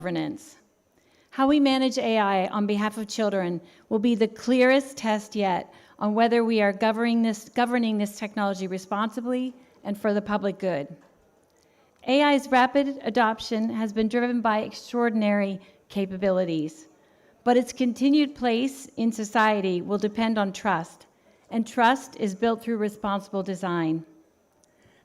governance. How we manage AI on behalf of children will be the clearest test yet on whether we are governing this technology responsibly and for the public good. AI's rapid adoption has been driven by extraordinary capabilities, but its continued place in society will depend on trust, and trust is built through responsible design.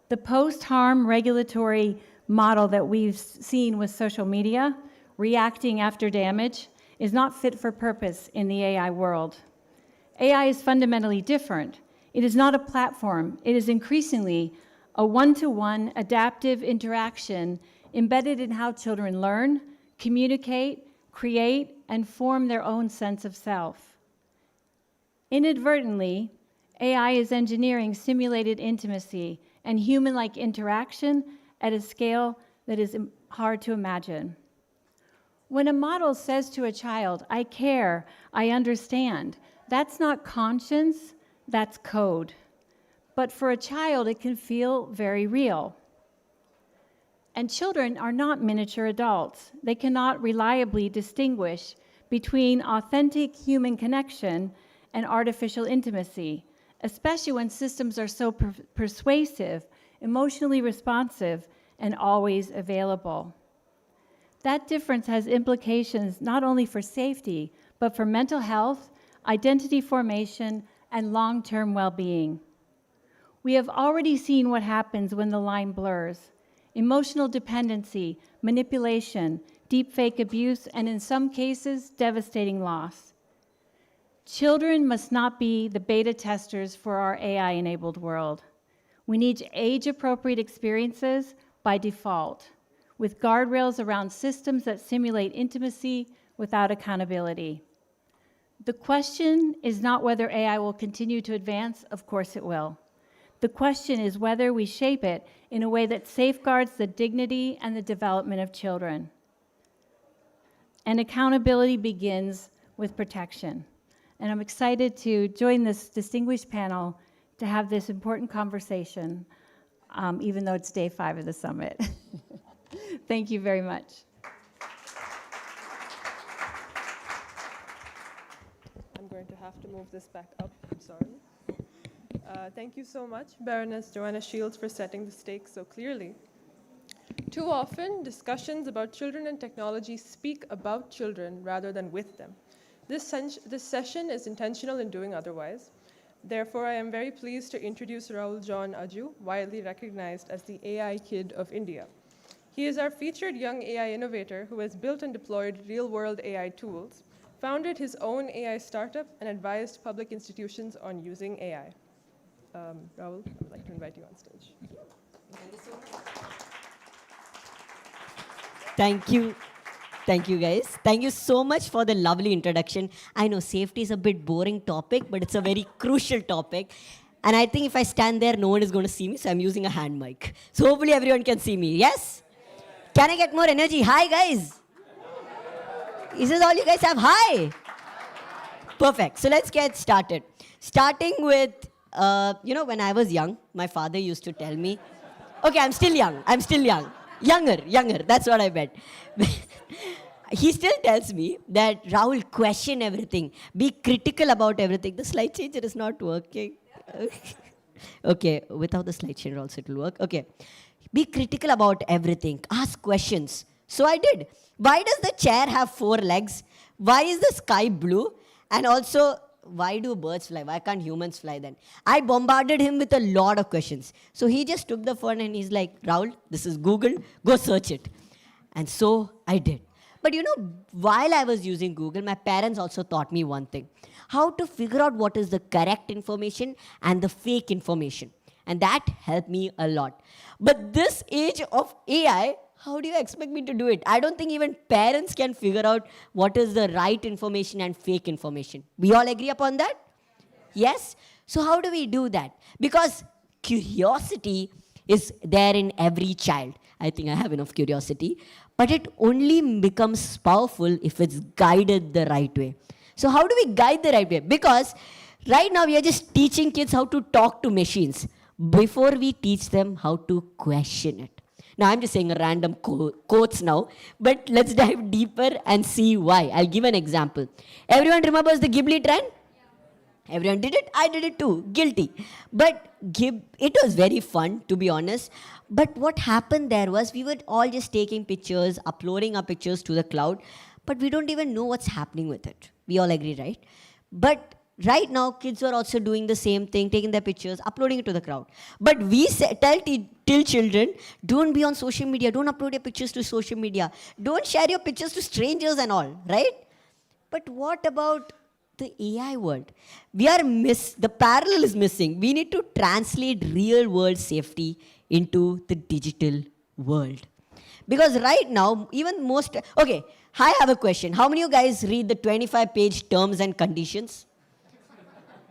The post-harm regulatory model that we've seen with social media, reacting after damage, is not fit for purpose in the AI world. AI is fundamentally different. It is not a platform. It is increasingly a one-to-one adaptive interaction embedded in how children learn, communicate, create, and form their own sense of self. Inadvertently, AI is engineering simulated intimacy and human-like interaction at a scale that is hard to imagine. When a model says to a child, "I care, I understand," that's not conscience, that's code. But for a child, it can feel very real. And children are not miniature adults. They cannot reliably distinguish between authentic human connection and artificial intimacy, especially when systems are so persuasive, emotionally responsive, and always available. That difference has implications not only for safety, but for mental health, identity formation, and long-term well-being. We have already seen what happens when the line blurs: emotional dependency, manipulation, deepfake abuse, and in some cases, devastating loss. Children must not be the beta testers for our AI-enabled world. We need age-appropriate experiences by default, with guardrails around systems that simulate intimacy without accountability. The question is not whether AI will continue to advance. Of course it will. The question is whether we shape it in a way that safeguards the dignity and the development of children. And accountability begins with protection. And I'm excited to join this distinguished panel to have this important conversation, even though it's day 5 of the summit. Thank you very much. I'm going to have to move this back up. I'm sorry. Thank you so much, Baroness Joanna Shields, for setting the stakes so clearly. Too often, discussions about children and technology speak about children rather than with them. This session is intentional in doing otherwise. Therefore, I am very pleased to introduce Rahul John Aju, widely recognized as the AI Kid of India. He is our featured young AI innovator who has built and deployed real-world AI tools, founded his own AI startup, and advised public institutions on using AI. Rahul, I would like to invite you on stage. Thank you so much. Thank you. Thank you, guys. Thank you so much for the lovely introduction. I know safety is a bit boring topic, but it's a very crucial topic. And I think if I stand there, no one is going to see me, so I'm using a hand mic. So hopefully everyone can see me, yes? Can I get more energy? Hi, guys. Is this all you guys have? Hi. Perfect. So let's get started. Starting with, when I was young, my father used to tell me, okay, I'm still young. Younger, that's what I meant. He still tells me that, Rahul, question everything. Be critical about everything. The slide changer is not working. Okay, without the slide changer also it will work. Okay. Be critical about everything. Ask questions. So I did. Why does the chair have 4 legs? Why is the sky blue? And also, why do birds fly? Why can't humans fly then? I bombarded him with a lot of questions. So he just took the phone and he's like, Rahul, this is Google. Go search it. And so I did. But while I was using Google, my parents also taught me one thing: how to figure out what is the correct information and the fake information. And that helped me a lot. But this age of AI, how do you expect me to do it? I don't think even parents can figure out what is the right information and fake information. We all agree upon that? Yes? So how do we do that? Because curiosity is there in every child. I think I have enough curiosity. But it only becomes powerful if it's guided the right way. So how do we guide the right way? Because right now we are just teaching kids how to talk to machines before we teach them how to question it. Now, I'm just saying random quotes now, but let's dive deeper and see why. I'll give an example. Everyone remembers the Ghibli trend? Everyone did it. I did it too. Guilty. But it was very fun, to be honest. But what happened there was we were all just taking pictures, uploading our pictures to the cloud, but we don't even know what's happening with it. We all agree, right? But right now, kids are also doing the same thing, taking their pictures, uploading it to the cloud. But we tell children, don't be on social media, don't upload your pictures to social media, don't share your pictures to strangers and all, right? But what about the AI world? The parallel is missing. We need to translate real world safety into the digital world. Because right now, okay, I have a question. How many of you guys read the 25-page terms and conditions?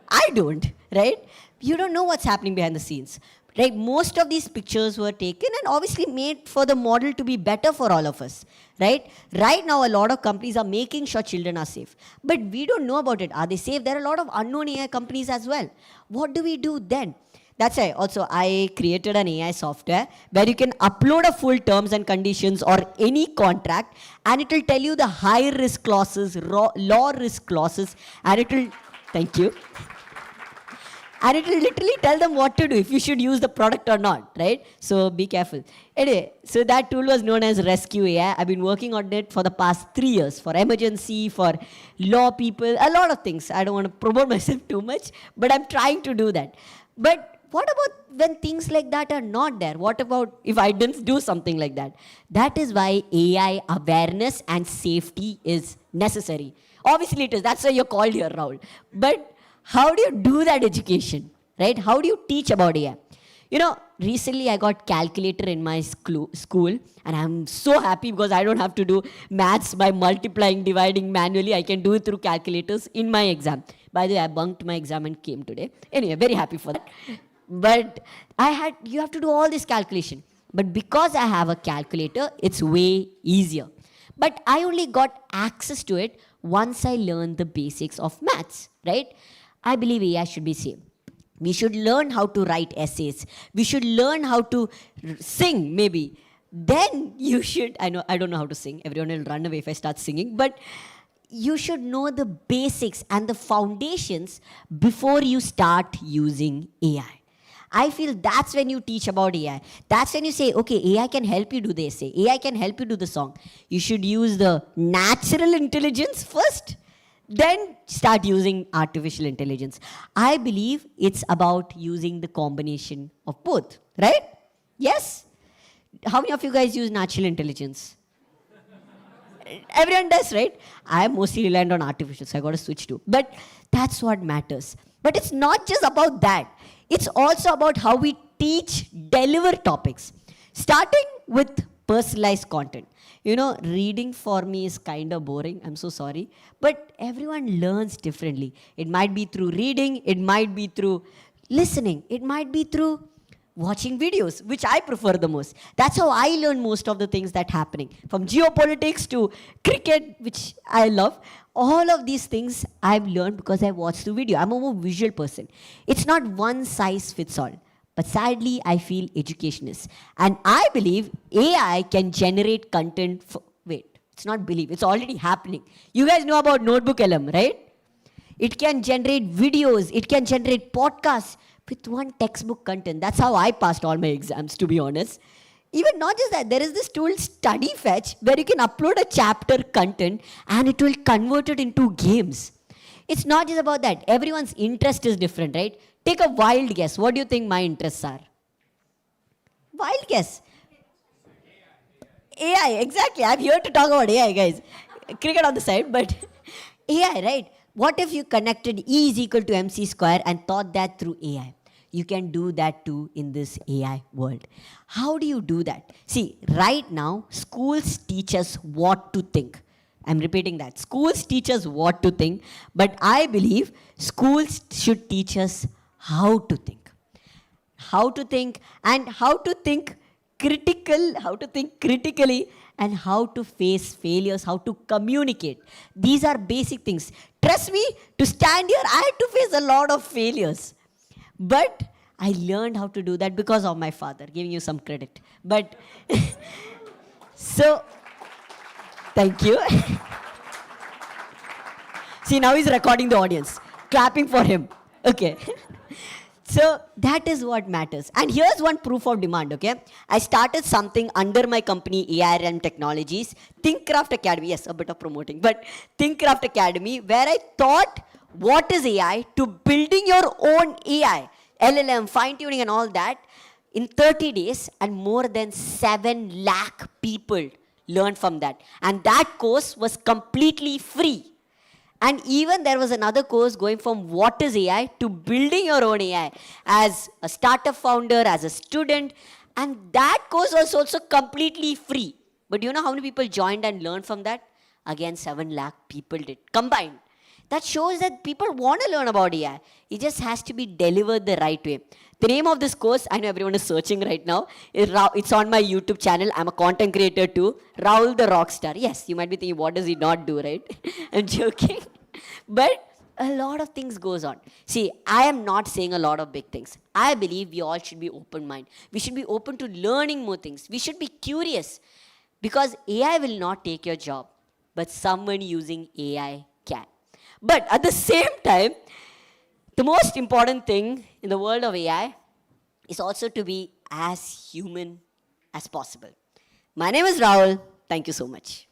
I don't, right? You don't know what's happening behind the scenes. Right? Most of these pictures were taken and obviously made for the model to be better for all of us. Right? Right now, a lot of companies are making sure children are safe. But we don't know about it. Are they safe? There are a lot of unknown AI companies as well. What do we do then? That's why also I created an AI software where you can upload a full terms and conditions or any contract, and it will tell you the high risk clauses, law risk clauses, and it will, thank you. And it will literally tell them what to do, if you should use the product or not, right? So be careful. Anyway, so that tool was known as Rescue AI. I've been working on it for the past 3 years, for emergency, for law people, a lot of things. I don't want to promote myself too much, but I'm trying to do that. But what about when things like that are not there? What about if I didn't do something like that? That is why AI awareness and safety is necessary. Obviously it is. That's why you're called here, Rahul. But how do you do that education, right? How do you teach about AI? You know, recently I got calculator in my school, and I'm so happy because I don't have to do maths by multiplying, dividing manually. I can do it through calculators in my exam. By the way, I bunked my exam and came today. Anyway, very happy for that. But you have to do all this calculation. But because I have a calculator, it's way easier. But I only got access to it once I learned the basics of maths, right? I believe AI should be same. We should learn how to write essays. We should learn how to sing, maybe. Then you should, I don't know how to sing. Everyone will run away if I start singing. But you should know the basics and the foundations before you start using AI. I feel that's when you teach about AI. That's when you say, okay, AI can help you do the essay. AI can help you do the song. You should use the natural intelligence first, then start using artificial intelligence. I believe it's about using the combination of both, right? Yes? How many of you guys use natural intelligence? Everyone does, right? I'm mostly reliant on artificial, so I got to switch to. But that's what matters. But it's not just about that. It's also about how we deliver topics. Starting with personalized content. You know, reading for me is kind of boring. I'm so sorry. But everyone learns differently. It might be through reading. It might be through listening. It might be through watching videos, which I prefer the most. That's how I learn most of the things that are happening. From geopolitics to cricket, which I love. All of these things I've learned because I watched the video. I'm a more visual person. It's not one size fits all. But sadly, I feel education is. And I believe AI can generate content. It's not believe. It's already happening. You guys know about Notebook LM, right? It can generate videos. It can generate podcasts with one textbook content. That's how I passed all my exams, to be honest. Even not just that, there is this tool, Study Fetch, where you can upload a chapter content and it will convert it into games. It's not just about that. Everyone's interest is different, right? Take a wild guess. What do you think my interests are? Wild guess. AI, exactly. I'm here to talk about AI, guys. Cricket on the side, but AI, right? What if you connected E is equal to MC square and thought that through AI? You can do that too in this AI world. How do you do that? See, right now, schools teach us what to think. I'm repeating that. Schools teach us what to think, but I believe schools should teach us how to think. How to think and how to think critically, and how to face failures, how to communicate. These are basic things. Trust me, to stand here, I had to face a lot of failures. But I learned how to do that because of my father, giving you some credit. But so, thank you. See, now he's recording the audience, clapping for him. Okay. So that is what matters. And here's one proof of demand, okay? I started something under my company, AI Realm Technologies, ThinkCraft Academy, yes, a bit of promoting, but ThinkCraft Academy, where I taught what is AI to building your own AI, LLM, fine-tuning and all that in 30 days, and more than 7 lakh people learned from that. And that course was completely free. And even there was another course going from what is AI to building your own AI as a startup founder, as a student. And that course was also completely free. But do you know how many people joined and learned from that? Again, 7 lakh people did, combined. That shows that people want to learn about AI. It just has to be delivered the right way. The name of this course, I know everyone is searching right now, it's on my YouTube channel. I'm a content creator too. Rahul the Rockstar. Yes, you might be thinking, what does he not do, right? I'm joking. But a lot of things goes on. See, I am not saying a lot of big things. I believe we all should be open-minded. We should be open to learning more things. We should be curious. Because AI will not take your job, but someone using AI can. But at the same time, the most important thing in the world of AI is also to be as human as possible. My name is Rahul. Thank you so much.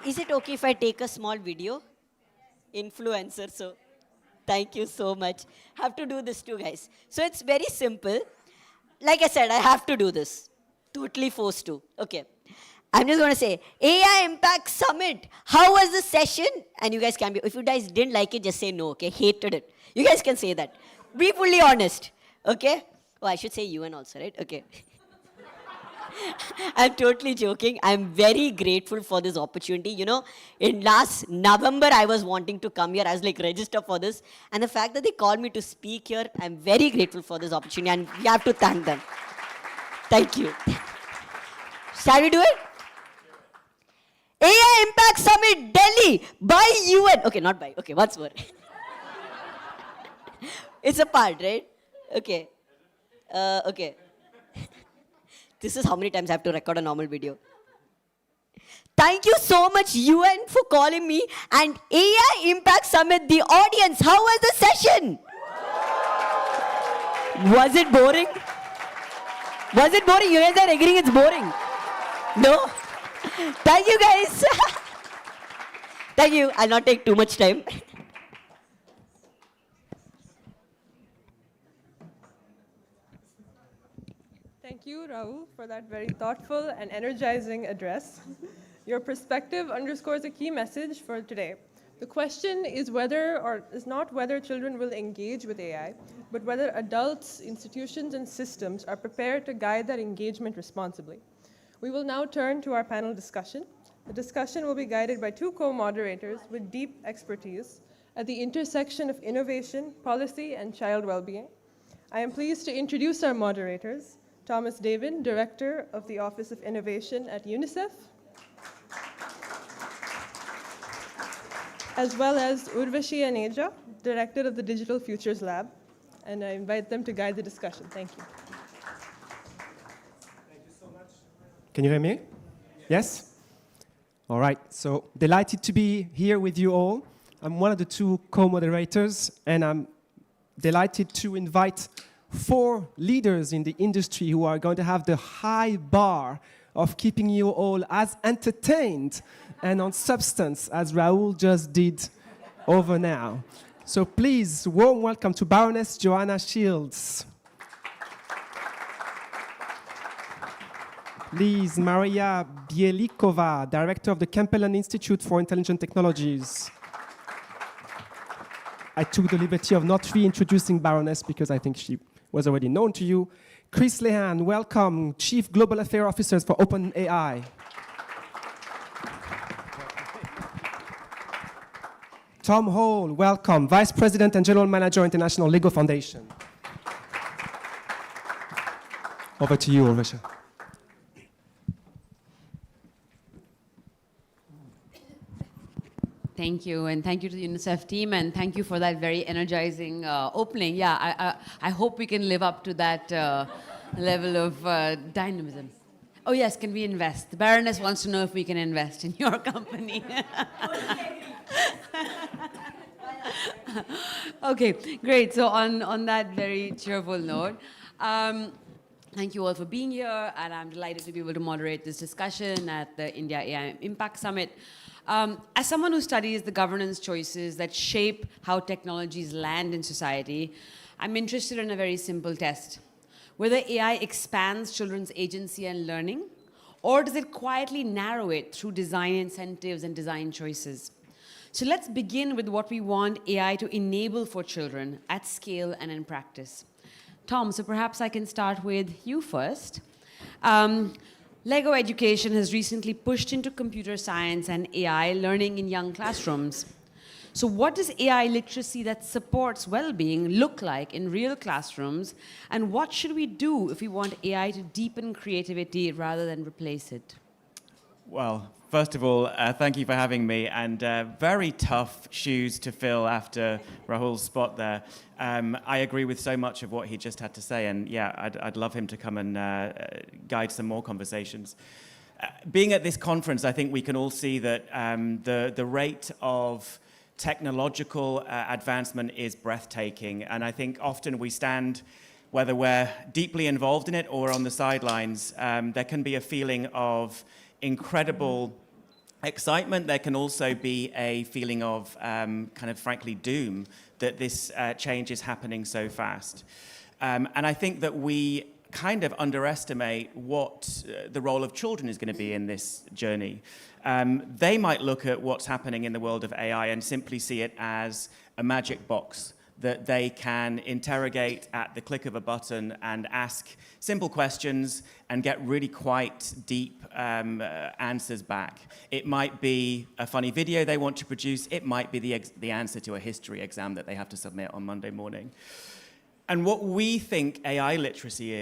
Is it okay if I take a small video? Influencer, so thank you so much. Have to do this too, guys. So it's very simple. Like I said, I have to do this. Totally forced to. Okay. I'm just going to say, AI Impact Summit. How was the session? And you guys can be, if you guys didn't like it, just say no, okay? Hated it. You guys can say that. Be fully honest, okay? Oh, I should say UN also, right? Okay. I'm totally joking. I'm very grateful for this opportunity. You know, in last November, I was wanting to come here. I was like, register for this. And the fact that they called me to speak here, I'm very grateful for this opportunity. And we have to thank them. Thank you. Shall we do it? AI Impact Summit, Delhi, by UN. Okay, not by. Okay, once more. It's a part, right? Okay. Okay. This is how many times I have to record a normal video. Thank you so much, UN, for calling me. And AI Impact Summit, the audience, how was the session? Was it boring? Was it boring? You guys are agreeing it's boring? No? Thank you, guys. Thank you. I'll not take too much time. Thank you, Rahul, for that very thoughtful and energizing address. Your perspective underscores a key message for today. The question is not whether children will engage with AI, but whether adults, institutions, and systems are prepared to guide that engagement responsibly. We will now turn to our panel discussion. The discussion will be guided by 2 co-moderators with deep expertise at the intersection of innovation, policy, and child well-being. I am pleased to introduce our moderators, Thomas Davin, Director of the Office of Innovation at UNICEF, as well as Urvashi Aneja, Director of the Digital Futures Lab. And I invite them to guide the discussion. Thank you. Can you hear me? Yes? All right, so delighted to be here with you all. I'm one of the 2 co-moderators, and I'm delighted to invite 4 leaders in the industry who are going to have the high bar of keeping you all as entertained and on substance as Rahul just did over now. So please, warm welcome to Baroness Joanna Shields. Please, Maria Bielikova, Director of the Campbell Institute for Intelligent Technologies. I took the liberty of not reintroducing Baroness because I think she was already known to you. Chris Lehan, welcome, Chief Global Affairs Officer for OpenAI. Tom Hall, welcome, Vice President and General Manager, International Lego Foundation. Over to you, Urvashi. Thank you, and thank you to the UNICEF team, and thank you for that very energizing opening. Yeah, I hope we can live up to that level of dynamism. Oh yes, can we invest? The Baroness wants to know if we can invest in your company. Okay, great. So on that very cheerful note, thank you all for being here, and I'm delighted to be able to moderate this discussion at the India AI Impact Summit. As someone who studies the governance choices that shape how technologies land in society, I'm interested in a very simple test. Whether AI expands children's agency and learning, or does it quietly narrow it through design incentives and design choices? So let's begin with what we want AI to enable for children at scale and in practice. Tom, so perhaps I can start with you first. Lego Education has recently pushed into computer science and AI learning in young classrooms. So what does AI literacy that supports well-being look like in real classrooms? And what should we do if we want AI to deepen creativity rather than replace it? Well, first of all, thank you for having me, and very tough shoes to fill after Rahul's spot there. I agree with so much of what he just had to say, and yeah, I'd love him to come and guide some more conversations. Being at this conference, I think we can all see that the rate of technological advancement is breathtaking, and I think often we stand, whether we're deeply involved in it or on the sidelines, there can be a feeling of incredible excitement. There can also be a feeling of kind of frankly doom that this change is happening so fast. And I think that we kind of underestimate what the role of children is going to be in this journey. They might look at what's happening in the world of AI and simply see it as a magic box that they can interrogate at the click of a button and ask simple questions and get really quite deep answers back. It might be a funny video they want to produce. It might be the answer to a history exam that they have to submit on Monday morning. And what we think AI literacy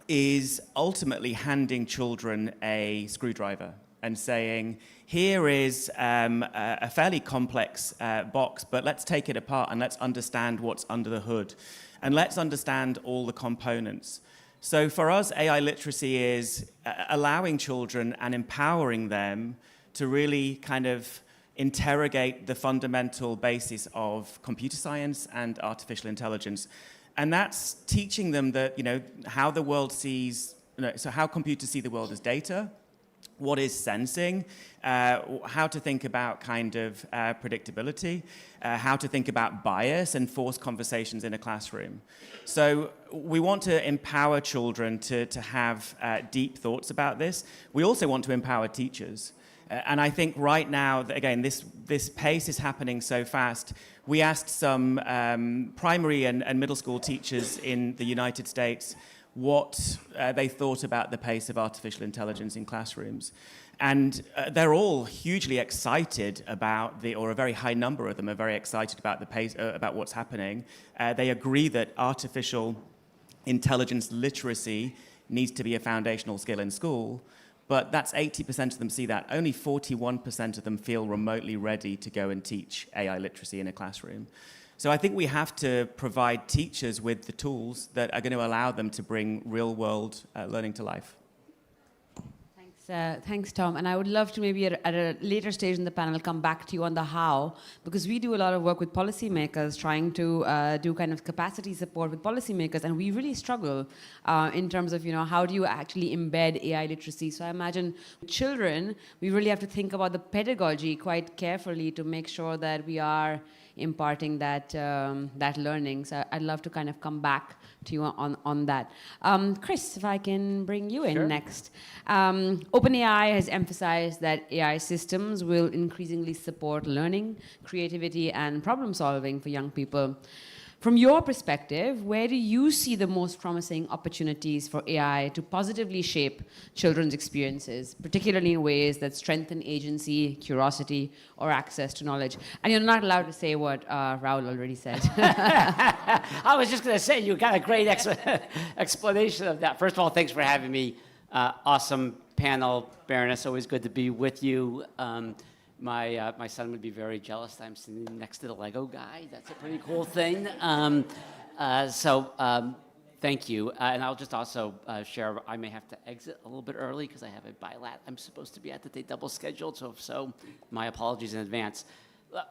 is ultimately handing children a screwdriver and saying, here is a fairly complex box, but let's take it apart and let's understand what's under the hood. And let's understand all the components. So for us, AI literacy is allowing children and empowering them to really kind of interrogate the fundamental basis of computer science and artificial intelligence. And that's teaching them that, how the world sees, so how computers see the world as data, what is sensing, how to think about kind of predictability, how to think about bias and force conversations in a classroom. So we want to empower children to have deep thoughts about this. We also want to empower teachers. And I think right now, again, this pace is happening so fast. We asked some primary and middle school teachers in the United States what they thought about the pace of artificial intelligence in classrooms. And they're all hugely excited about or a very high number of them are very excited about the pace, about what's happening. They agree that artificial intelligence literacy needs to be a foundational skill in school, but that's 80% of them see that. Only 41% of them feel remotely ready to go and teach AI literacy in a classroom. So I think we have to provide teachers with the tools that are going to allow them to bring real-world learning to life. Thanks, Tom. And I would love to maybe at a later stage in the panel come back to you on the how, because we do a lot of work with policymakers trying to do kind of capacity support with policymakers, and we really struggle in terms of, how do you actually embed AI literacy? So I imagine with children, we really have to think about the pedagogy quite carefully to make sure that we are imparting that learning. So I'd love to kind of come back to you on that. Chris, if I can bring you in next. OpenAI has emphasized that AI systems will increasingly support learning, creativity, and problem solving for young people. From your perspective, where do you see the most promising opportunities for AI to positively shape children's experiences, particularly in ways that strengthen agency, curiosity, or access to knowledge? And you're not allowed to say what Rahul already said. I was just going to say, you got a great explanation of that. First of all, thanks for having me. Awesome panel, Baroness. Always good to be with you. my son would be very jealous that I'm sitting next to the Lego guy. That's a pretty cool thing. Thank you. And I'll just also share, I may have to exit a little bit early because I have a bilat I'm supposed to be at that they double scheduled. So if so, my apologies in advance.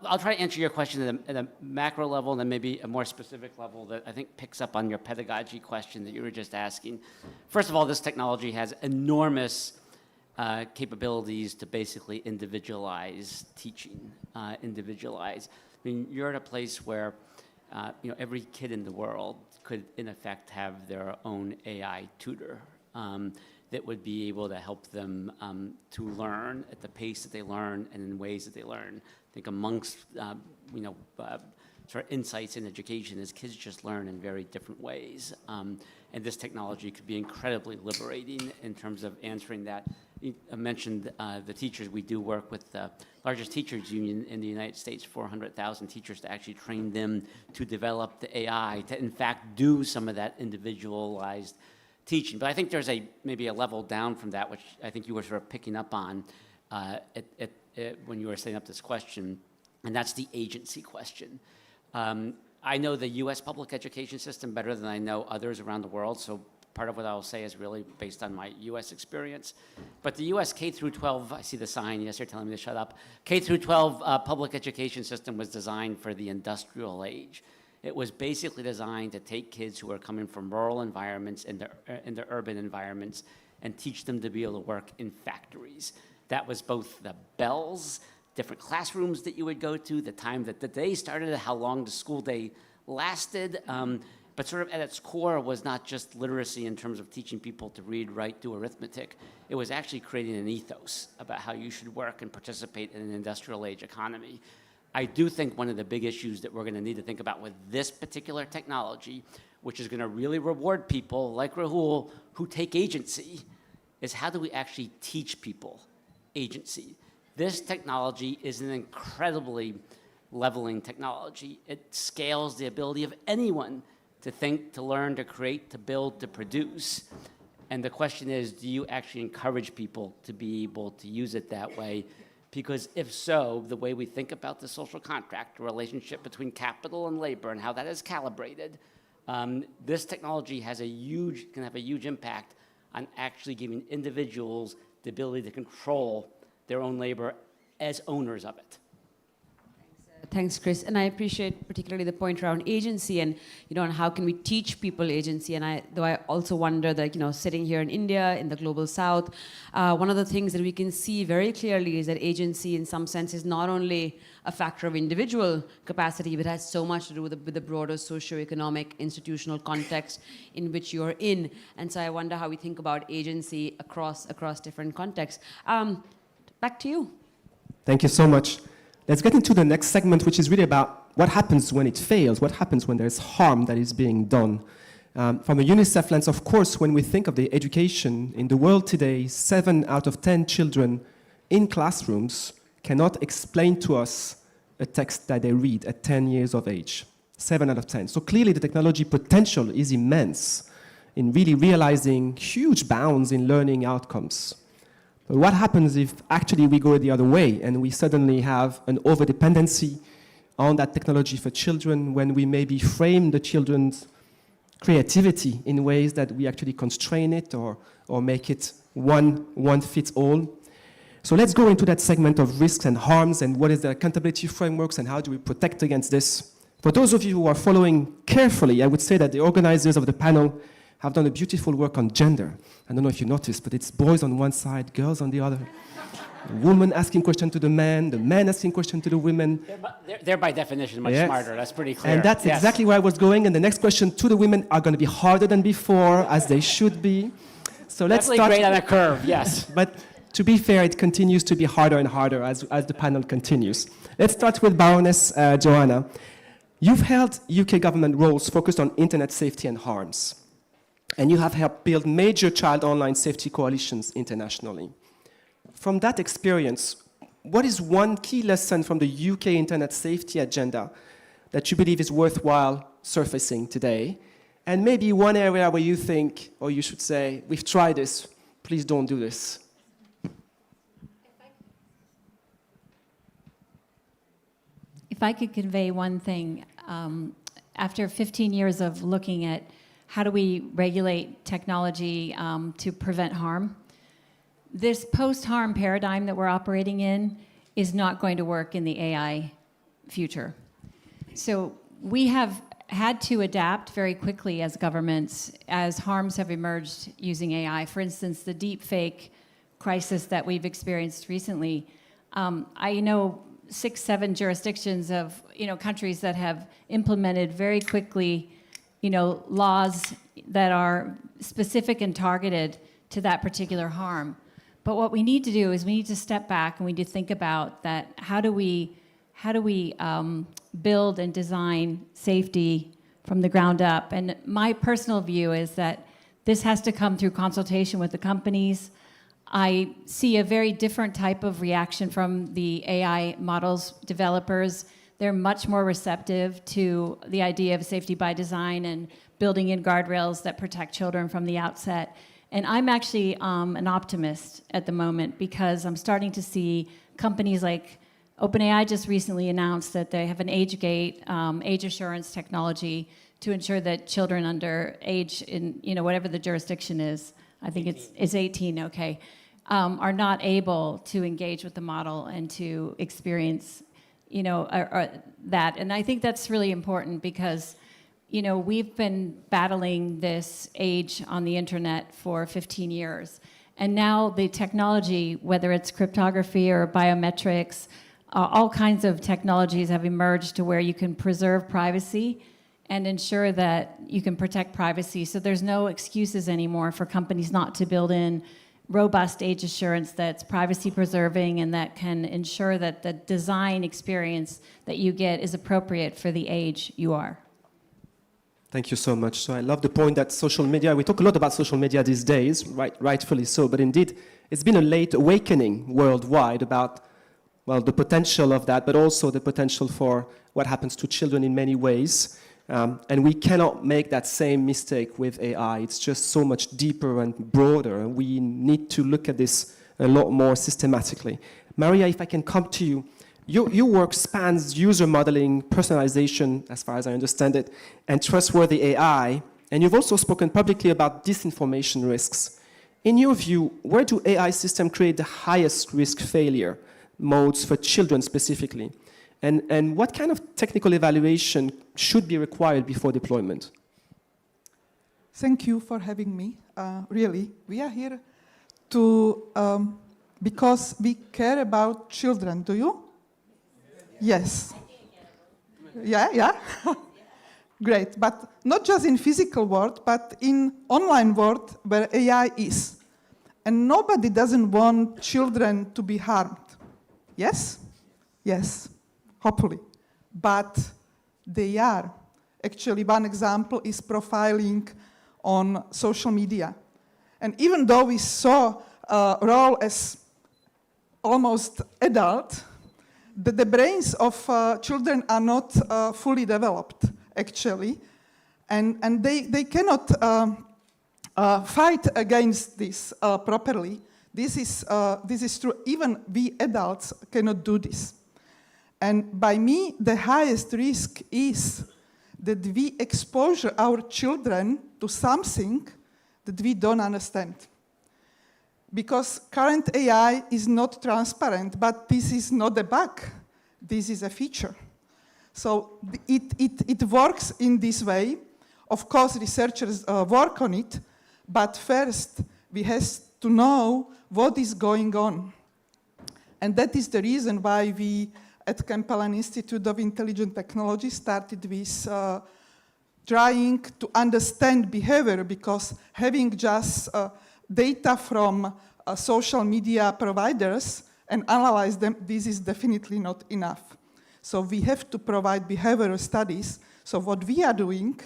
I'll try to answer your question at a macro level and then maybe a more specific level that I think picks up on your pedagogy question that you were just asking. First of all, this technology has enormous capabilities to basically individualize teaching, individualize. I mean, you're at a place where every kid in the world could, in effect, have their own AI tutor that would be able to help them to learn at the pace that they learn and in ways that they learn. I think amongst, sort of insights in education is kids just learn in very different ways. And this technology could be incredibly liberating in terms of answering that. I mentioned the teachers. We do work with the largest teachers union in the United States, 400,000 teachers, to actually train them to develop the AI, to in fact do some of that individualized teaching. But I think there's maybe a level down from that, which I think you were sort of picking up on when you were setting up this question, and that's the agency question. I know the US public education system better than I know others around the world, so part of what I'll say is really based on my US experience. But the US K through 12, I see the sign, yes, you're telling me to shut up. K through 12 public education system was designed for the industrial age. It was basically designed to take kids who are coming from rural environments into urban environments and teach them to be able to work in factories. That was both the bells, different classrooms that you would go to, the time that the day started, how long the school day lasted, but sort of at its core was not just literacy in terms of teaching people to read, write, do arithmetic. It was actually creating an ethos about how you should work and participate in an industrial age economy. I do think one of the big issues that we're going to need to think about with this particular technology, which is going to really reward people like Rahul who take agency, is how do we actually teach people agency? This technology is an incredibly leveling technology. It scales the ability of anyone to think, to learn, to create, to build, to produce. And the question is, do you actually encourage people to be able to use it that way? Because if so, the way we think about the social contract, the relationship between capital and labor and how that is calibrated, this technology can have a huge impact on actually giving individuals the ability to control their own labor as owners of it. Thanks, Chris. And I appreciate particularly the point around agency and, and how can we teach people agency. And though I also wonder that, sitting here in India, in the global south, one of the things that we can see very clearly is that agency in some sense is not only a factor of individual capacity, but has so much to do with the broader socioeconomic institutional context in which you're in. And so I wonder how we think about agency across different contexts. Back to you. Thank you so much. Let's get into the next segment, which is really about what happens when it fails, what happens when there's harm that is being done. From a UNICEF lens, of course, when we think of the education in the world today, 7 out of 10 children in classrooms cannot explain to us a text that they read at 10 years of age. 7 out of 10. So clearly the technology potential is immense in really realizing huge bounds in learning outcomes. But what happens if actually we go the other way and we suddenly have an overdependency on that technology for children when we maybe frame the children's creativity in ways that we actually constrain it or make it one fits all? So let's go into that segment of risks and harms and what is the accountability frameworks and how do we protect against this. For those of you who are following carefully, I would say that the organizers of the panel have done a beautiful work on gender. I don't know if you noticed, but it's boys on one side, girls on the other. The woman asking question to the man asking question to the women. They're by definition much smarter, that's pretty clear. And that's exactly where I was going, and the next question to the women are going to be harder than before, as they should be. So let's Definitely start. great on a curve, yes. But to be fair, it continues to be harder and harder as the panel continues. Let's start with Baroness Joanna. You've held UK government roles focused on internet safety and harms. And you have helped build major child online safety coalitions internationally. From that experience, what is one key lesson from the UK internet safety agenda that you believe is worthwhile surfacing today? And maybe one area where you think, or you should say, we've tried this, please don't do this. if I could convey one thing, after 15 years of looking at how do we regulate technology to prevent harm, this post-harm paradigm that we're operating in is not going to work in the AI future. So we have had to adapt very quickly as governments as harms have emerged using AI. For instance, the deep fake crisis that we've experienced recently. I know 6, 7 jurisdictions of countries that have implemented very quickly laws that are specific and targeted to that particular harm. But what we need to do is we need to step back and we need to think about that. How do we build and design safety from the ground up? And my personal view is that this has to come through consultation with the companies. I see a very different type of reaction from the AI models developers. They're much more receptive to the idea of safety by design and building in guardrails that protect children from the outset. And I'm actually an optimist at the moment because I'm starting to see companies like OpenAI just recently announced that they have an age gate, age assurance technology to ensure that children under age in whatever the jurisdiction is, I think it's 18, okay, are not able to engage with the model and to experience that. And I think that's really important because we've been battling this age on the internet for 15 years. And now the technology, whether it's cryptography or biometrics, all kinds of technologies have emerged to where you can preserve privacy and ensure that you can protect privacy. So there's no excuses anymore for companies not to build in robust age assurance that's privacy preserving and that can ensure that the design experience that you get is appropriate for the age you are. Thank you so much. So I love the point that social media, we talk a lot about social media these days, rightfully so, but indeed it's been a late awakening worldwide about, well, the potential of that, but also the potential for what happens to children in many ways. And we cannot make that same mistake with AI. It's just so much deeper and broader, and we need to look at this a lot more systematically. Maria, if I can come to you, your work spans user modeling, personalization, as far as I understand it, and trustworthy AI, and you've also spoken publicly about disinformation risks. In your view, where do AI systems create the highest risk failure modes for children specifically? And what kind of technical evaluation should be required before deployment? Thank you for having me. Really, we are here to because we care about children. Do you? Yes. Yeah. Great, but not just in physical world, but in online world where AI is, and nobody doesn't want children to be harmed. Yes. Yes. Hopefully, but they are. Actually, one example is profiling on social media. And even though we saw a role as almost adult, the brains of children are not fully developed, actually. And they cannot fight against this properly. This is true. Even we adults cannot do this. And by me, the highest risk is that we expose our children to something that we don't understand. Because current AI is not transparent, but this is not a bug. This is a feature. So it works in this way. Of course, researchers work on it, but first we have to know what is going on. And that is the reason why we at Kempelan Institute of Intelligent Technology started with trying to understand behavior, because having just data from social media providers and analyze them, this is definitely not enough. So we have to provide behavioral studies. So what we are doing,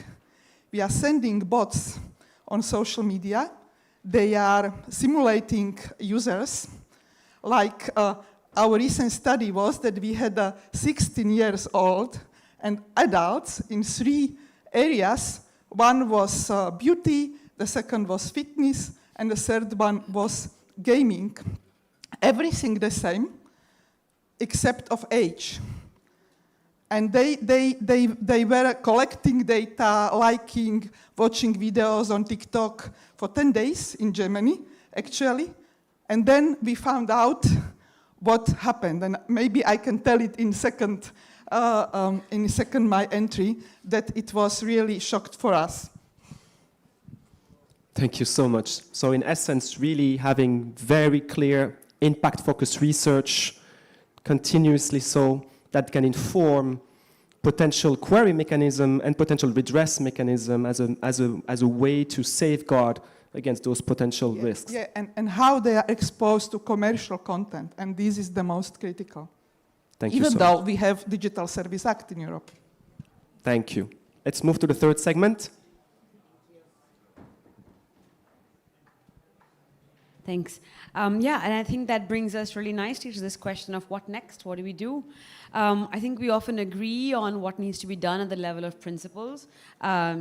we are sending bots on social media. They are simulating users. Like our recent study was that we had 16 years old and adults in 3 areas. One was beauty, the second was fitness, and the third one was gaming. Everything the same, except of age. And they were collecting data, liking, watching videos on TikTok for 10 days in Germany, actually. And then we found out what happened. And maybe I can tell it in second, my entry, that it was really shocked for us. Thank you so much. So in essence, really having very clear impact-focused research continuously so that can inform potential query mechanism and potential redress mechanism as a way to safeguard against those potential risks. Yeah, and how they are exposed to commercial content, and this is the most critical. Thank you Even so though much. we have Digital Service Act in Europe. Thank you. Let's move to the third segment. Thanks. Yeah, and I think that brings us really nicely to this question of what next? What do we do? I think we often agree on what needs to be done at the level of principles,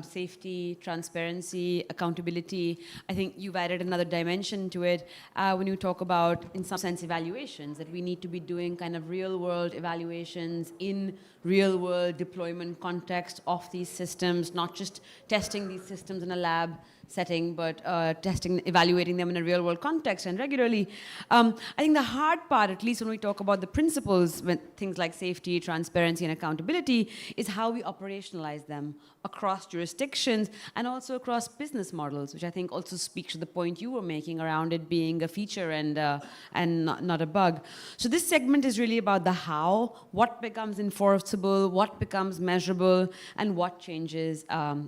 safety, transparency, accountability. I think you've added another dimension to it when you talk about, in some sense, evaluations, that we need to be doing kind of real-world evaluations in real-world deployment context of these systems, not just testing these systems in a lab setting, but evaluating them in a real-world context and regularly. I think the hard part, at least when we talk about the principles, when things like safety, transparency, and accountability, is how we operationalize them across jurisdictions and also across business models, which I think also speaks to the point you were making around it being a feature and not a bug. So this segment is really about the how, what becomes enforceable, what becomes measurable, and what changes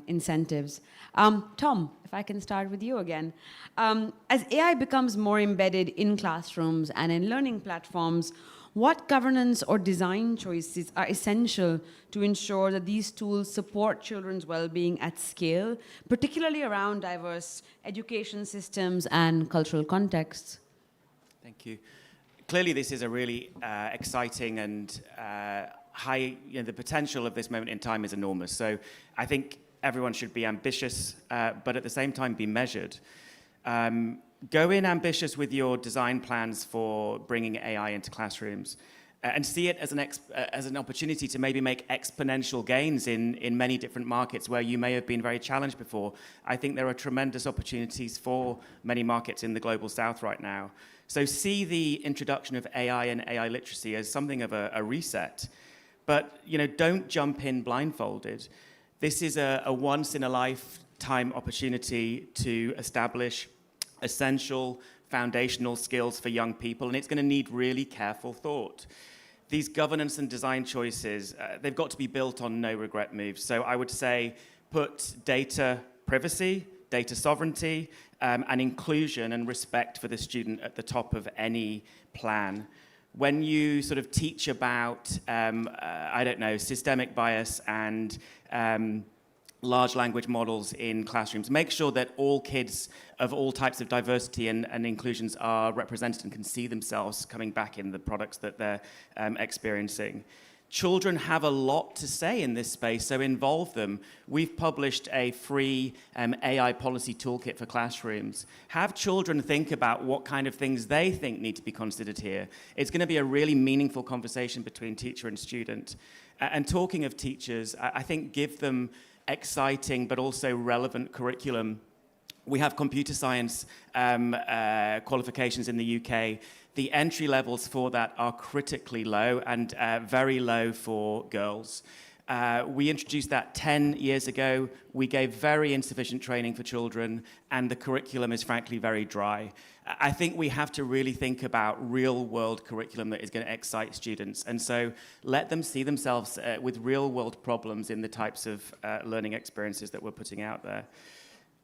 incentives. Tom, if I can start with you again. As AI becomes more embedded in classrooms and in learning platforms, what governance or design choices are essential to ensure that these tools support children's well-being at scale, particularly around diverse education systems and cultural contexts? Thank you. Clearly, this is a really exciting and high, the potential of this moment in time is enormous. So I think everyone should be ambitious, but at the same time be measured. Go in ambitious with your design plans for bringing AI into classrooms and see it as an opportunity to maybe make exponential gains in many different markets where you may have been very challenged before. I think there are tremendous opportunities for many markets in the global south right now. So see the introduction of AI and AI literacy as something of a reset, but don't jump in blindfolded. This is a once-in-a-lifetime opportunity to establish essential foundational skills for young people, and it's going to need really careful thought. These governance and design choices, they've got to be built on no-regret moves. So I would say put data privacy, data sovereignty, and inclusion and respect for the student at the top of any plan. When you sort of teach about, systemic bias and large language models in classrooms, make sure that all kids of all types of diversity and inclusions are represented and can see themselves coming back in the products that they're experiencing. Children have a lot to say in this space, so involve them. We've published a free AI policy toolkit for classrooms. Have children think about what kind of things they think need to be considered here. It's going to be a really meaningful conversation between teacher and student. And talking of teachers, I think give them exciting but also relevant curriculum. We have computer science qualifications in the UK. The entry levels for that are critically low and very low for girls. We introduced that 10 years ago. We gave very insufficient training for children, and the curriculum is frankly very dry. I think we have to really think about real-world curriculum that is going to excite students, and so let them see themselves with real-world problems in the types of learning experiences that we're putting out there.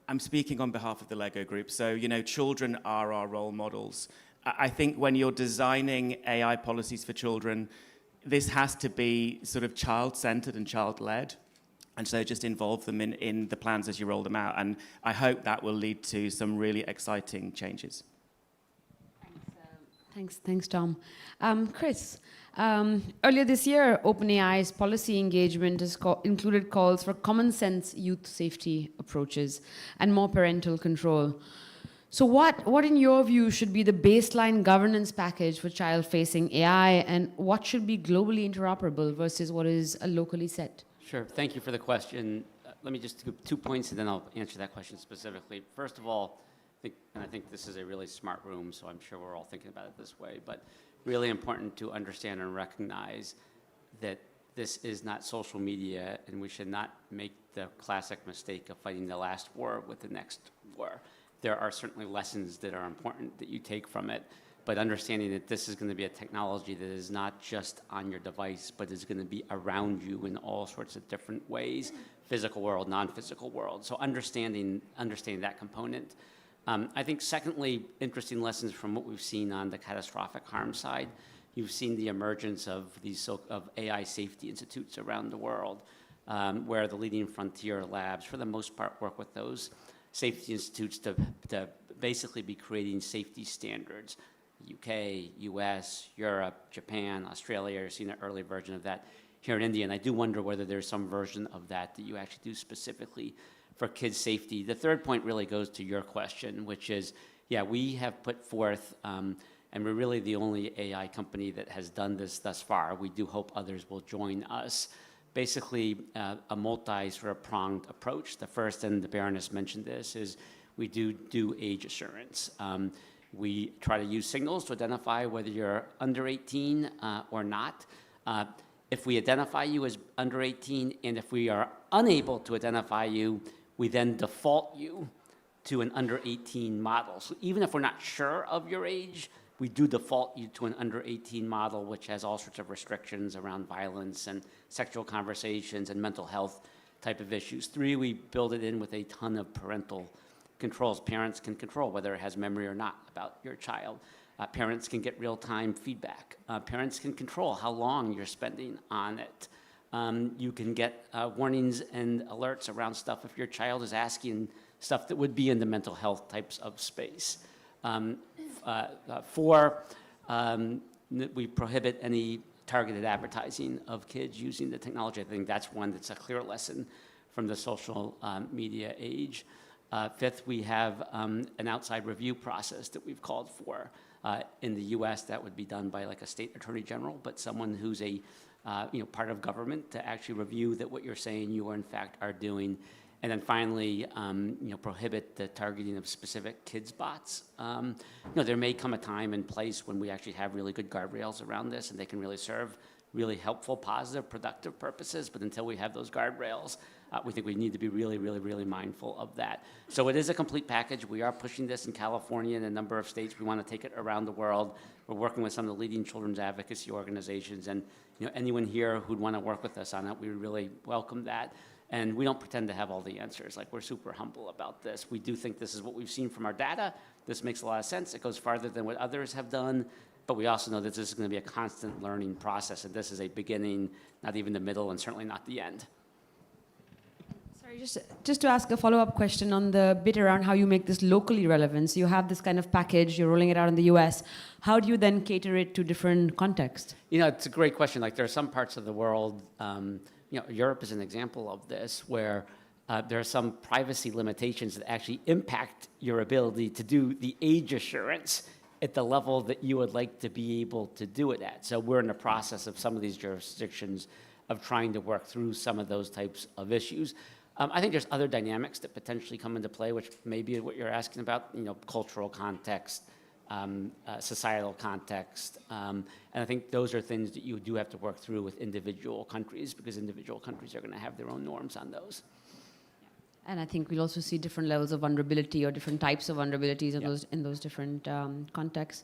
I'm speaking on behalf of the Lego Group, so children are our role models. I think when you're designing AI policies for children, this has to be sort of child-centered and child-led. And so just involve them in the plans as you roll them out. And I hope that will lead to some really exciting changes. Thanks, Tom. Chris, earlier this year, OpenAI's policy engagement has included calls for common sense youth safety approaches and more parental control. So what in your view should be the baseline governance package for child-facing AI, and what should be globally interoperable versus what is locally set? Sure. Thank you for the question. Let me just do 2 points, and then I'll answer that question specifically. First of all, I think this is a really smart room, so I'm sure we're all thinking about it this way, but really important to understand and recognize that this is not social media, and we should not make the classic mistake of fighting the last war with the next war. There are certainly lessons that are important that you take from it, but understanding that this is going to be a technology that is not just on your device, but is going to be around you in all sorts of different ways, physical world, non-physical world. So understanding that component. I think secondly, interesting lessons from what we've seen on the catastrophic harm side. You've seen the emergence of these of AI safety institutes around the world, where the leading frontier labs, for the most part, work with those safety institutes to basically be creating safety standards. UK, US, Europe, Japan, Australia, you're seeing an early version of that here in India. And I do wonder whether there's some version of that that you actually do specifically for kids' safety. The third point really goes to your question, which is, yeah, we have put forth, and we're really the only AI company that has done this thus far. We do hope others will join us. Basically, a multi-pronged approach. The first, and the Baroness mentioned this, is we do age assurance. We try to use signals to identify whether you're under 18 or not. If we identify you as under 18, and if we are unable to identify you, we then default you to an under 18 model. So even if we're not sure of your age, we do default you to an under 18 model, which has all sorts of restrictions around violence and sexual conversations and mental health type of issues. 3, we build it in with a ton of parental controls. Parents can control whether it has memory or not about your child. Parents can get real-time feedback. Parents can control how long you're spending on it. You can get warnings and alerts around stuff if your child is asking stuff that would be in the mental health types of space. 4, we prohibit any targeted advertising of kids using the technology. I think that's one that's a clear lesson from the social media age. 5th, we have an outside review process that we've called for. In the US, that would be done by like a state attorney general, but someone who's a part of government to actually review that what you're saying you are in fact are doing. And then finally, prohibit the targeting of specific kids bots. There may come a time and place when we actually have really good guardrails around this, and they can really serve really helpful, positive, productive purposes. But until we have those guardrails, we think we need to be really, really, really mindful of that. So it is a complete package. We are pushing this in California and a number of states. We want to take it around the world. We're working with some of the leading children's advocacy organizations, and anyone here who'd want to work with us on it, we really welcome that. And we don't pretend to have all the answers. Like, we're super humble about this. We do think this is what we've seen from our data. This makes a lot of sense. It goes farther than what others have done. But we also know that this is going to be a constant learning process. And this is a beginning, not even the middle, and certainly not the end. Sorry, just to ask a follow-up question on the bit around how you make this locally relevant. So you have this kind of package, you're rolling it out in the US. How do you then cater it to different contexts? It's a great question. Like, there are some parts of the world, Europe is an example of this, where there are some privacy limitations that actually impact your ability to do the age assurance at the level that you would like to be able to do it at. So we're in the process of some of these jurisdictions of trying to work through some of those types of issues. I think there's other dynamics that potentially come into play, which may be what you're asking about, cultural context, societal context. And I think those are things that you do have to work through with individual countries, because individual countries are going to have their own norms on those. And I think we'll also see different levels of vulnerability or different types of vulnerabilities in those different contexts.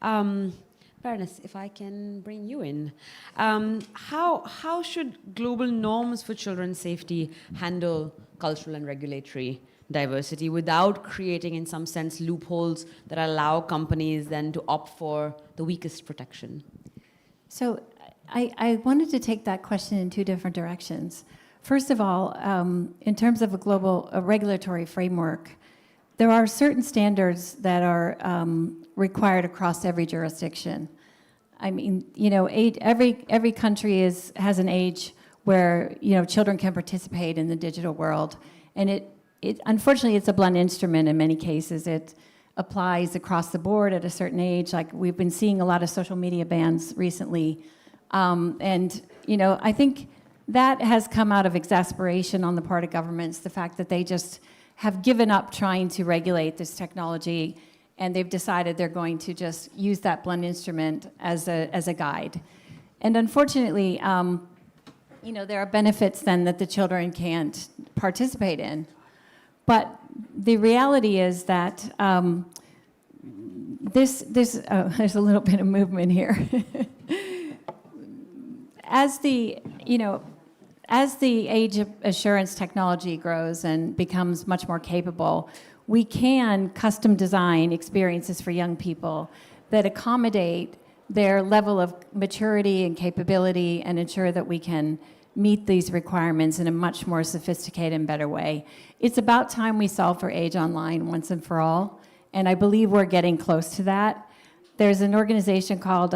Baroness, if I can bring you in. How should global norms for children's safety handle cultural and regulatory diversity without creating, in some sense, loopholes that allow companies then to opt for the weakest protection? So I wanted to take that question in 2 different directions. First of all, in terms of a regulatory framework, there are certain standards that are required across every jurisdiction. I mean, every country has an age where children can participate in the digital world, and it unfortunately it's a blunt instrument in many cases. applies across the board at a certain age. Like we've been seeing a lot of social media bans recently. And, you know, I think that has come out of exasperation on the part of governments, the fact that they just have given up trying to regulate this technology, and they've decided they're going to just use that blunt instrument as a guide. And unfortunately, you know, there are benefits then that the children can't participate in. But the reality is that there's a little bit of movement here. As the age assurance technology grows and becomes much more capable, we can custom design experiences for young people that accommodate their level of maturity and capability and ensure that we can meet these requirements in a much more sophisticated and better way. It's about time we solve for age online once and for all, and I believe we're getting close to that. There's an organization called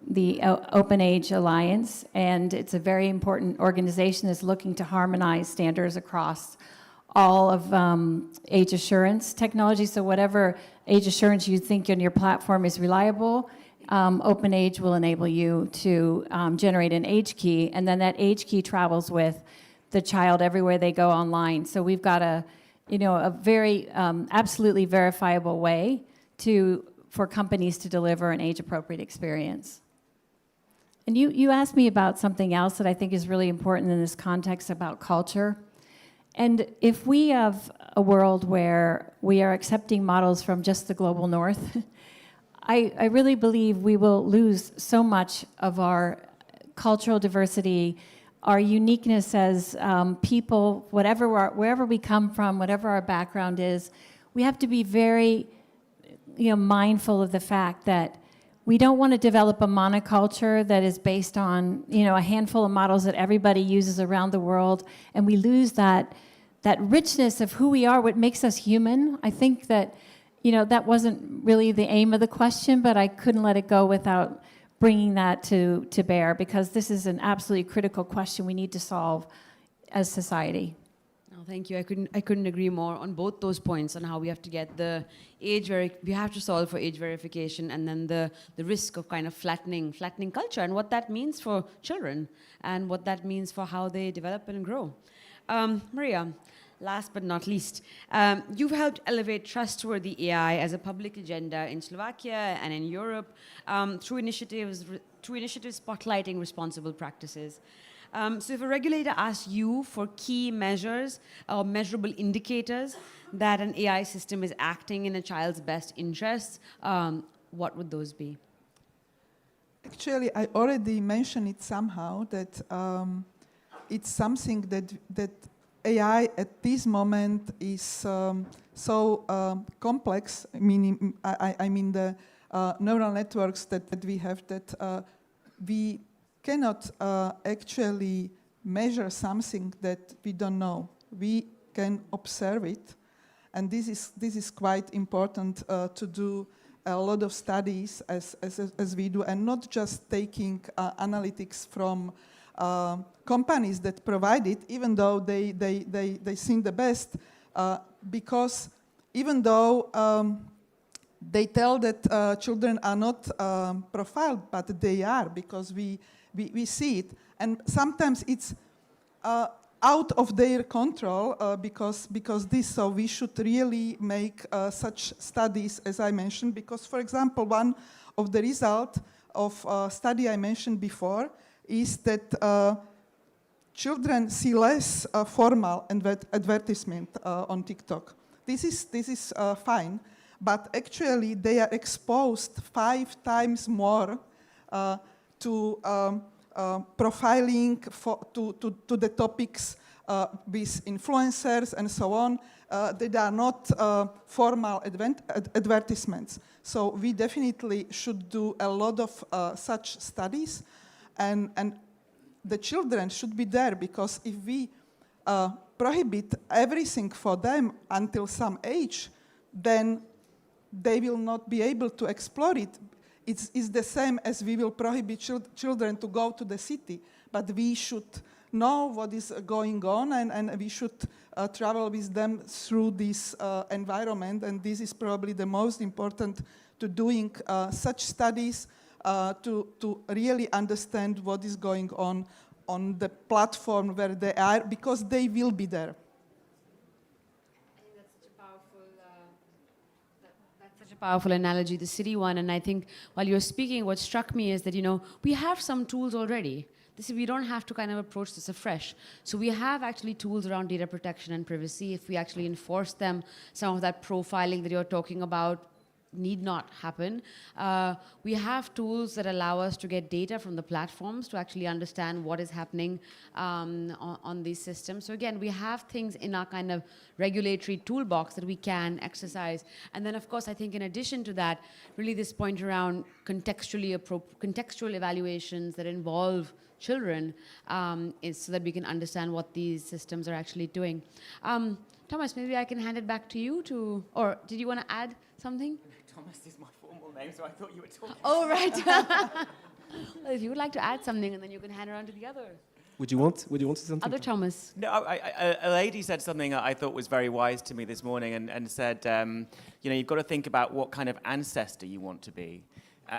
the Open Age Alliance, and it's a very important organization that's looking to harmonize standards across all of age assurance technology. So whatever age assurance you think on your platform is reliable, Open Age will enable you to generate an age key, and then that age key travels with the child everywhere they go online. So we've got a very absolutely verifiable way for companies to deliver an age-appropriate experience. And you asked me about something else that I think is really important in this context about culture. And if we have a world where we are accepting models from just the global north, I really believe we will lose so much of our cultural diversity, our uniqueness as people, wherever we come from, whatever our background is. We have to be very mindful of the fact that we don't want to develop a monoculture that is based on a handful of models that everybody uses around the world, and we lose that richness of who we are, what makes us human. I think that that wasn't really the aim of the question, but I couldn't let it go without bringing that to bear, because this is an absolutely critical question we need to solve as society. No, thank you. I couldn't agree more on both those points on how we have to get the we have to solve for age verification, and then the risk of kind of flattening culture and what that means for children and what that means for how they develop and grow. Maria, last but not least, you've helped elevate trustworthy AI as a public agenda in Slovakia and in Europe through initiatives spotlighting responsible practices. So if a regulator asks you for key measures or measurable indicators that an AI system is acting in a child's best interests, what would those be? Actually, I already mentioned it somehow, that it's something that AI at this moment is so complex. I mean the neural networks that we have, that we cannot actually measure something that we don't know. We can observe it, and this is quite important to do a lot of studies as we do, and not just taking analytics from companies that provide it, even though they seem the best, because even though they tell that children are not profiled, but they are, because we see it, and sometimes it's out of their control because this. So we should really make such studies, as I mentioned, because, for example, one of the results of a study I mentioned before is that children see less formal advertisement on TikTok. This is fine, but actually they are exposed 5 times more to profiling to the topics with influencers and so on. They are not formal advertisements. So we definitely should do a lot of such studies, and the children should be there, because if we prohibit everything for them until some age, then they will not be able to explore it. It's the same as we will prohibit children to go to the city, but we should know what is going on, and we should travel with them through this environment. And this is probably the most important to doing such studies to really understand what is going on the platform where they are, because they will be there. That's such a powerful analogy, the city one. And I think while you're speaking, what struck me is that, we have some tools already. We don't have to kind of approach this afresh. So we have actually tools around data protection and privacy. If we actually enforce them, some of that profiling that you're talking about need not happen. We have tools that allow us to get data from the platforms to actually understand what is happening on these systems. So again, we have things in our kind of regulatory toolbox that we can exercise. And then, of course, I think in addition to that, really this point around contextual evaluations that involve children is so that we can understand what these systems are actually doing. Thomas, maybe I can hand it back to you or did you want to add something? Thomas is my formal name, so I thought you were talking. Oh, right. Well, if you would like to add something, and then you can hand it on to the other. Would you want to say something? Other Thomas. No, a lady said something I thought was very wise to me this morning, and said, you've got to think about what kind of ancestor you want to be.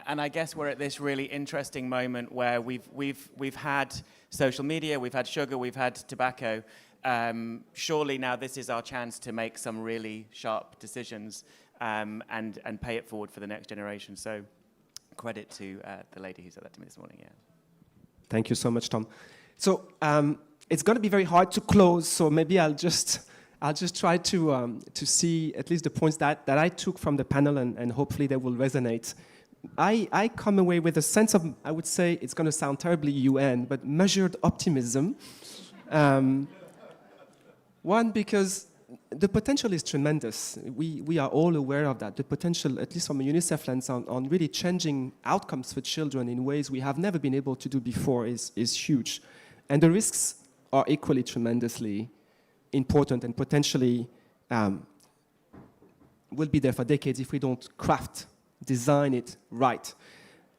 And I guess we're at this really interesting moment where we've had social media, we've had sugar, we've had tobacco. Surely now this is our chance to make some really sharp decisions and pay it forward for the next generation. So credit to the lady who said that to me this morning. Yeah. Thank you so much, Tom. So it's going to be very hard to close. So maybe I'll just try to see at least the points that I took from the panel, and hopefully they will resonate. I come away with a sense of, I would say, it's going to sound terribly UN, but measured optimism. One, because the potential is tremendous. We are all aware of that. The potential, at least from a UNICEF lens, on really changing outcomes for children in ways we have never been able to do before is huge. And the risks are equally tremendously important and potentially will be there for decades if we don't design it right.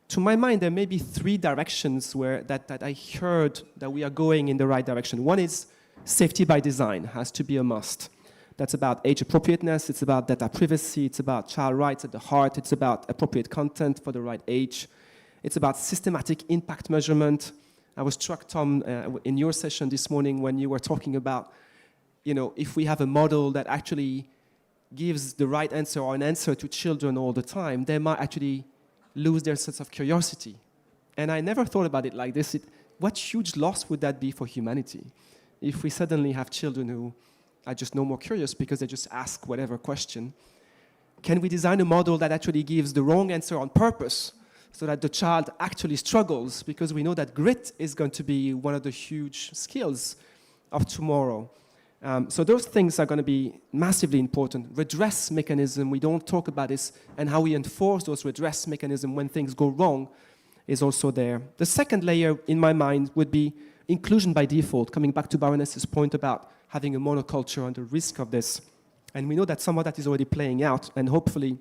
To my mind, there may be three directions that I heard that we are going in the right direction. One is safety by design, has to be a must. That's about age appropriateness, it's about data privacy, it's about child rights at the heart, it's about appropriate content for the right age. It's about systematic impact measurement. I was struck, Tom, in your session this morning when you were talking about, if we have a model that actually gives the right answer or an answer to children all the time, they might actually lose their sense of curiosity. And I never thought about it like this. What huge loss would that be for humanity if we suddenly have children who are just no more curious because they just ask whatever question? Can we design a model that actually gives the wrong answer on purpose so that the child actually struggles? Because we know that grit is going to be one of the huge skills of tomorrow. So those things are going to be massively important. Redress mechanism, we don't talk about this, and how we enforce those redress mechanisms when things go wrong is also there. The second layer, in my mind, would be inclusion by default, coming back to Baroness's point about having a monoculture and the risk of this. And we know that some of that is already playing out, and hopefully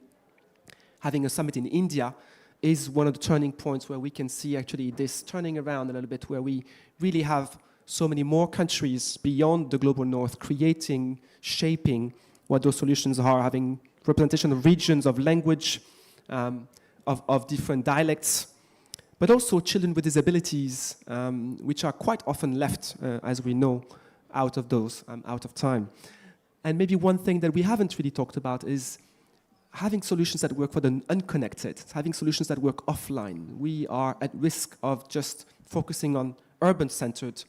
having a summit in India is one of the turning points where we can see actually this turning around a little bit, where we really have so many more countries beyond the global north creating, shaping what those solutions are, having representation of regions, of language, of different dialects, but also children with disabilities, which are quite often left, as we know, out of time. And maybe one thing that we haven't really talked about is having solutions that work for the unconnected, having solutions that work offline. We are at risk of just focusing on urban-centered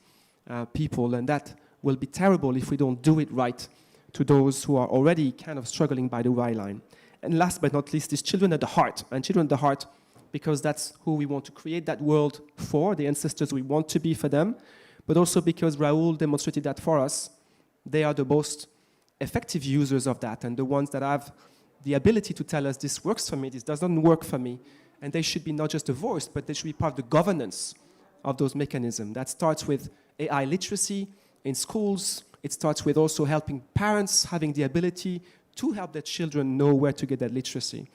people, and that will be terrible if we don't do it right to those who are already kind of struggling by the Y-line. And last but not least is children at the heart, and children at the heart because that's who we want to create that world for, the ancestors we want to be for them, but also because Raoul demonstrated that for us. They are the most effective users of that, and the ones that have the ability to tell us this works for me, this doesn't work for me, and they should be not just a voice, but they should be part of the governance of those mechanisms. That starts with AI literacy in schools. It starts with also helping parents having the ability to help their children know where to get that literacy.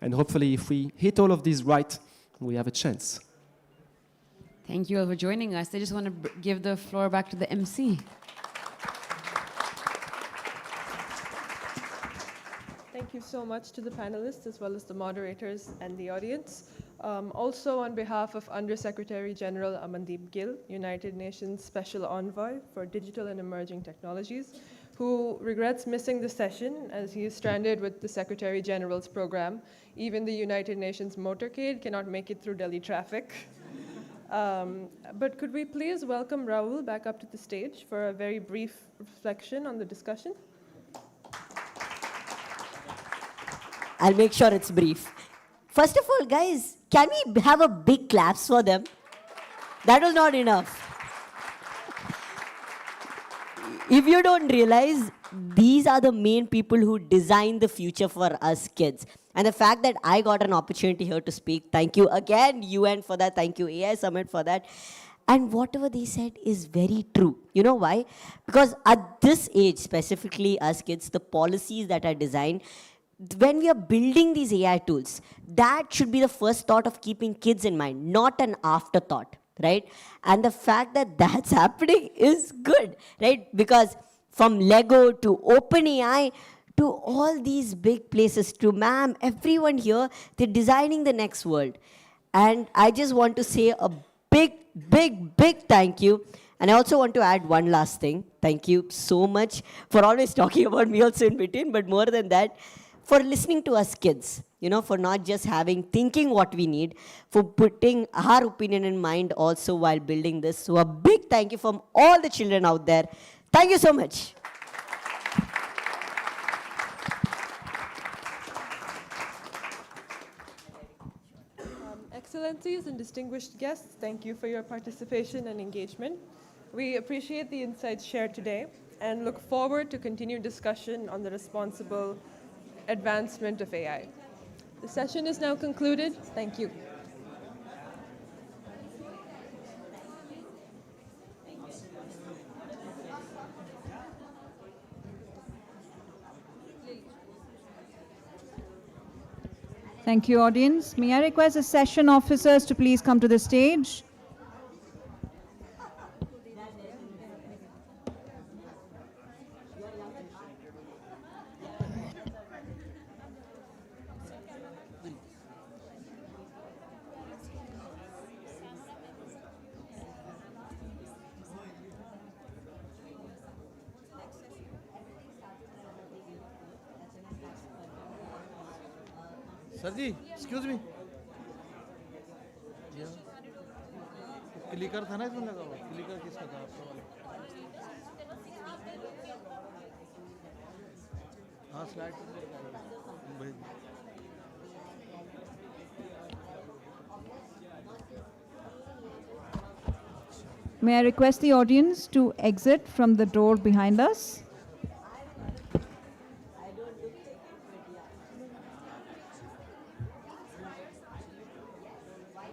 And hopefully if we hit all of these right, we have a chance. Thank you all for joining us. I just want to give the floor back to the MC. Thank you so much to the panelists as well as the moderators and the audience. Also on behalf of Undersecretary General Amandeep Gill, United Nations Special Envoy for Digital and Emerging Technologies, who regrets missing the session as he is stranded with the Secretary General's program. Even the United Nations motorcade cannot make it through Delhi traffic. But could we please welcome Rahul back up to the stage for a very brief reflection on the discussion? I'll make sure it's brief. First of all, guys, can we have a big claps for them? That was not enough. If you don't realize, these are the main people who design the future for us kids. And the fact that I got an opportunity here to speak, thank you again, UN for that, thank you, AI Summit for that. And whatever they said is very true. You know why? Because at this age, specifically us kids, the policies that are designed, when we are building these AI tools, that should be the first thought of keeping kids in mind, not an afterthought, right? And the fact that that's happening is good, right? Because from Lego to OpenAI to all these big places, to ma'am, everyone here, they're designing the next world. And I just want to say a big, big, big thank you. And I also want to add one last thing. Thank you so much for always talking about me also in between, but more than that, for listening to us kids, you know, for not just thinking what we need, for putting our opinion in mind also while building this. So a big thank you from all the children out there. Thank you so much. Excellencies and distinguished guests, thank you for your participation and engagement. We appreciate the insights shared today and look forward to continued discussion on the responsible advancement of AI. The session is now concluded. Thank you. Thank you, audience. May I request the session officers to please come to the stage? Sir ji excuse me clicker था ना इसमें लगा हुआ clicker किसका था आपका वाला हाँ स्लाइड भेज May I request the audience to exit from the door behind us?